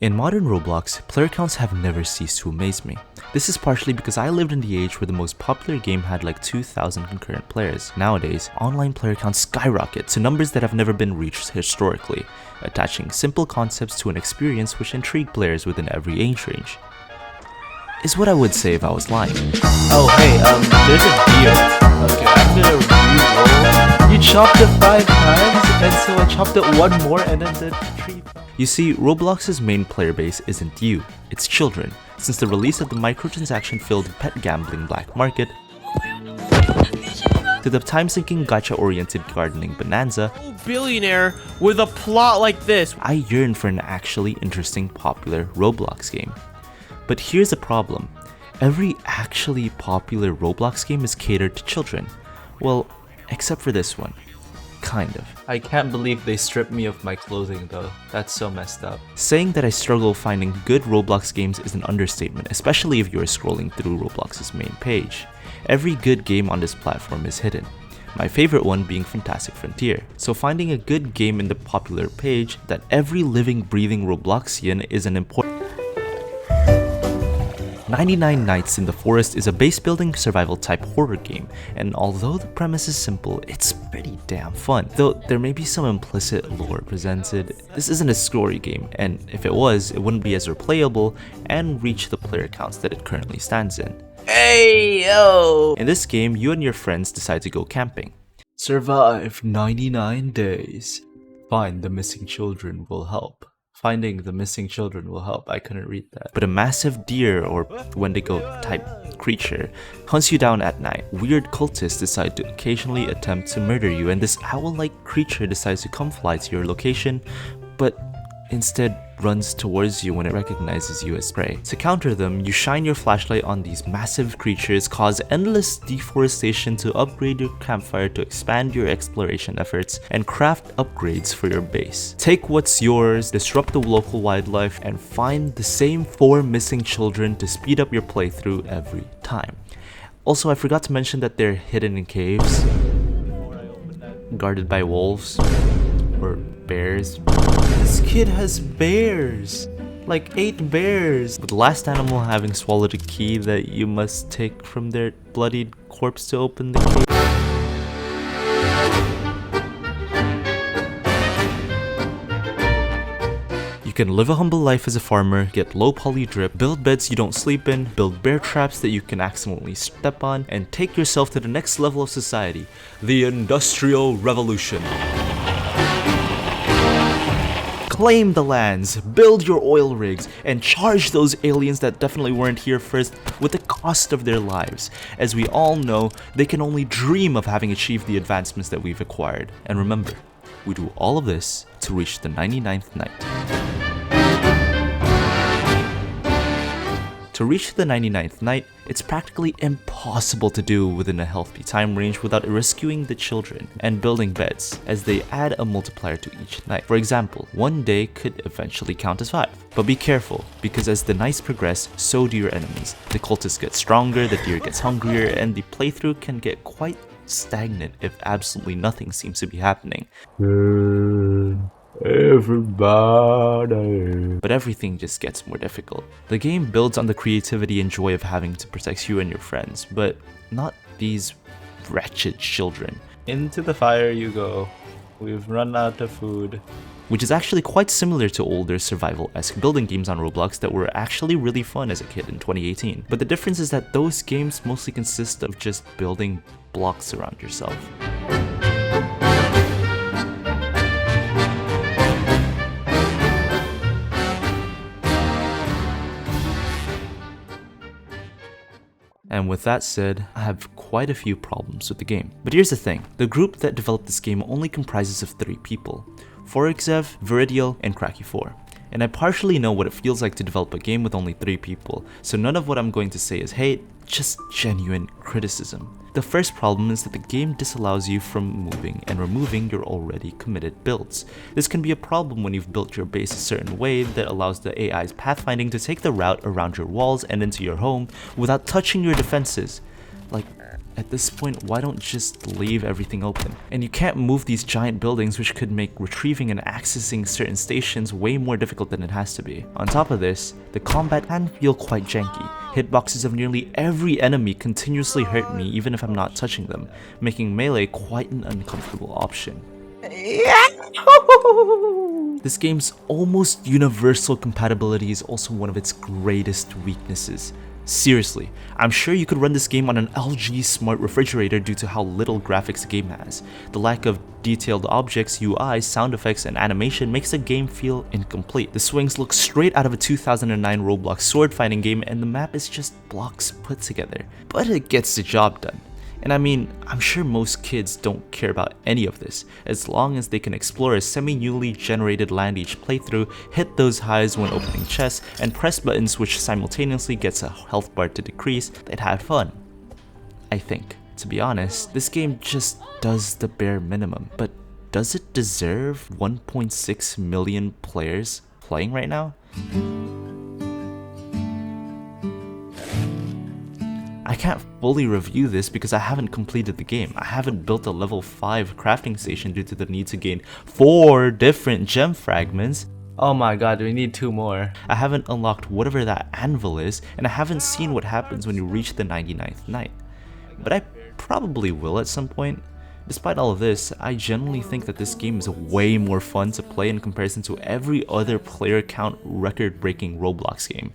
In modern Roblox, player counts have never ceased to amaze me. This is partially because I lived in the age where the most popular game had like 2,000 concurrent players. Nowadays, online player counts skyrocket to numbers that have never been reached historically, attaching simple concepts to an experience which intrigue players within every age range. Is what I would say if I was lying. Oh hey, there's a deer. Okay, I'm gonna re-roll. You chopped it 5 times, and so I chopped it 1 more and then did 3. You see, Roblox's main player base isn't you, it's children. Since the release of the microtransaction-filled pet gambling black market, to the time-sinking gacha-oriented gardening bonanza, Billionaire with a plot like this. I yearn for an actually interesting, popular Roblox game. But here's the problem. Every actually popular Roblox game is catered to children. Well, except for this one. Kind of. I can't believe they stripped me of my clothing though. That's so messed up. Saying that I struggle finding good Roblox games is an understatement, especially if you're scrolling through Roblox's main page. Every good game on this platform is hidden. My favorite one being Fantastic Frontier. So finding a good game in the popular page that every living, breathing Robloxian is an important 99 Nights in the Forest is a base-building survival-type horror game, and although the premise is simple, it's pretty damn fun. Though there may be some implicit lore presented, this isn't a story game, and if it was, it wouldn't be as replayable and reach the player counts that it currently stands in. Hey yo! In this game, you and your friends decide to go camping. Survive 99 days. Find the missing children will help. Finding the missing children will help. I couldn't read that. But a massive deer or Wendigo type creature hunts you down at night. Weird cultists decide to occasionally attempt to murder you, and this owl-like creature decides to come fly to your location, but instead runs towards you when it recognizes you as prey. To counter them, you shine your flashlight on these massive creatures, cause endless deforestation to upgrade your campfire to expand your exploration efforts, and craft upgrades for your base. Take what's yours, disrupt the local wildlife, and find the same 4 missing children to speed up your playthrough every time. Also, I forgot to mention that they're hidden in caves, guarded by wolves, or bears. This kid has bears! Like 8 bears! With the last animal having swallowed a key that you must take from their bloodied corpse to open the cave. You can live a humble life as a farmer, get low poly drip, build beds you don't sleep in, build bear traps that you can accidentally step on, and take yourself to the next level of society, the Industrial Revolution. Claim the lands, build your oil rigs, and charge those aliens that definitely weren't here first with the cost of their lives. As we all know, they can only dream of having achieved the advancements that we've acquired. And remember, we do all of this to reach the 99th night. To reach the 99th night, it's practically impossible to do within a healthy time range without rescuing the children and building beds, as they add a multiplier to each night. For example, 1 day could eventually count as 5. But be careful, because as the nights progress, so do your enemies. The cultists get stronger, the deer gets hungrier, and the playthrough can get quite stagnant if absolutely nothing seems to be happening. Everybody. But everything just gets more difficult. The game builds on the creativity and joy of having to protect you and your friends, but not these wretched children. Into the fire you go. We've run out of food. Which is actually quite similar to older survival-esque building games on Roblox that were actually really fun as a kid in 2018. But the difference is that those games mostly consist of just building blocks around yourself. And with that said, I have quite a few problems with the game. But here's the thing, the group that developed this game only comprises of 3 people, Forexev, Viridial, and Cracky4. And I partially know what it feels like to develop a game with only 3 people, so none of what I'm going to say is hate, just genuine criticism. The first problem is that the game disallows you from moving and removing your already committed builds. This can be a problem when you've built your base a certain way that allows the AI's pathfinding to take the route around your walls and into your home without touching your defenses. Like, At this point, why don't just leave everything open? And you can't move these giant buildings, which could make retrieving and accessing certain stations way more difficult than it has to be. On top of this, the combat can feel quite janky. Hitboxes of nearly every enemy continuously hurt me even if I'm not touching them, making melee quite an uncomfortable option. This game's almost universal compatibility is also one of its greatest weaknesses. Seriously, I'm sure you could run this game on an LG smart refrigerator due to how little graphics the game has. The lack of detailed objects, UI, sound effects, and animation makes the game feel incomplete. The swings look straight out of a 2009 Roblox sword fighting game, and the map is just blocks put together. But it gets the job done. And I mean, I'm sure most kids don't care about any of this, as long as they can explore a semi-newly generated land each playthrough, hit those highs when opening chests, and press buttons which simultaneously gets a health bar to decrease, they'd have fun. I think. To be honest, this game just does the bare minimum, but does it deserve 1.6 million players playing right now? I can't fully review this because I haven't completed the game. I haven't built a level 5 crafting station due to the need to gain 4 different gem fragments. Oh my god, we need 2 more. I haven't unlocked whatever that anvil is, and I haven't seen what happens when you reach the 99th night. But I probably will at some point. Despite all of this, I genuinely think that this game is way more fun to play in comparison to every other player count record-breaking Roblox game.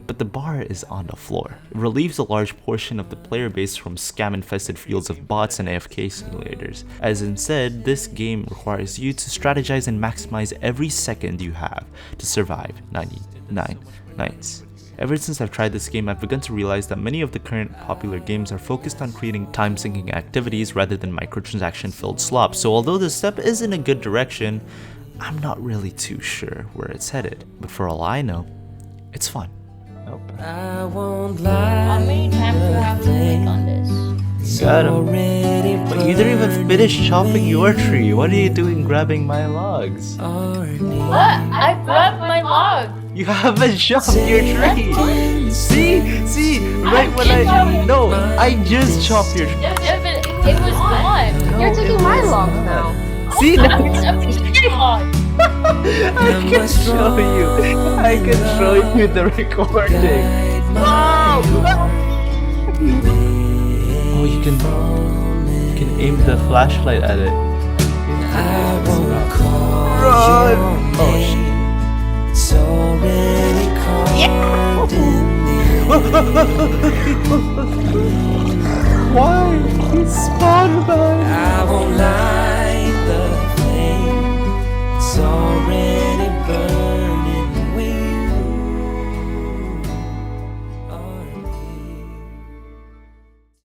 But the bar is on the floor. It relieves a large portion of the player base from scam-infested fields of bots and AFK simulators, as instead, this game requires you to strategize and maximize every second you have to survive 99 nights. Ever since I've tried this game, I've begun to realize that many of the current popular games are focused on creating time-sinking activities rather than microtransaction-filled slop, so although this step is in a good direction, I'm not really too sure where it's headed. But for all I know, it's fun. I won't lie. How many times do I have to click on this? Got him. But you didn't even finish chopping your tree. What are you doing grabbing my logs? What? I grabbed my log. You haven't chopped your tree. See, right when I just chopped your tree. It was gone. You're taking my log now. See, now Log. I can show you the recording. Oh, you can aim the flashlight at it. Run! Oh shit. It's already called Why? He spawned by. I won't lie.